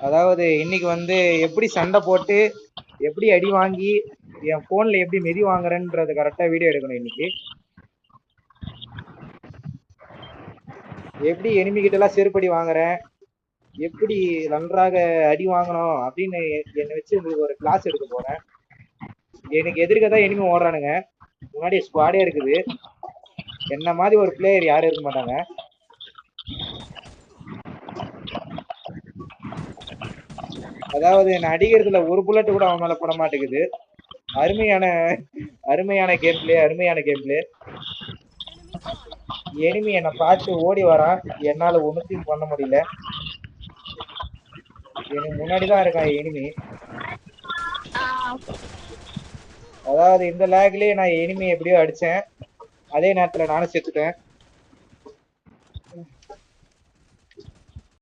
அதாவது இன்னைக்கு வந்து எப்படி சண்டை போட்டு எப்படி அடி வாங்கி என் போன்ல எப்படி மிதி வாங்குறேன்றது கரெக்டா வீடியோ எடுக்கணும் இன்னைக்கு. எப்படி எனிமி கிட்ட எல்லாம் செருப்படி வாங்குறேன், எப்படி நன்றாக அடி வாங்கணும் அப்படின்னு என்னை வச்சு உங்களுக்கு ஒரு கிளாஸ் எடுக்க போறேன். எனக்கு எதிர்க்க தான் எனிமி ஓடுறானுங்க, முன்னாடி ஸ்குவாடே இருக்குது. என்ன மாதிரி ஒரு பிளேயர் யாரும் இருக்க மாட்டாங்க. அதாவது என்ன அடிக்கிறதுல ஒரு புல்லட் கூட அவன் மேல போட மாட்டேங்குது. அருமையான கேம் பிளே, அருமையான கேம் பிளே. எனிமி என்னை பார்த்து ஓடி வரான், என்னால ஒண்ணுத்தையும் பண்ண முடியல. எனக்கு முன்னாடிதான் இருக்கான் எனிமி. அதாவது இந்த லேக்லயே நான் எனிமி எப்படியோ அடிச்சேன், அதே நேரத்துல நானும் செத்துட்டேன்.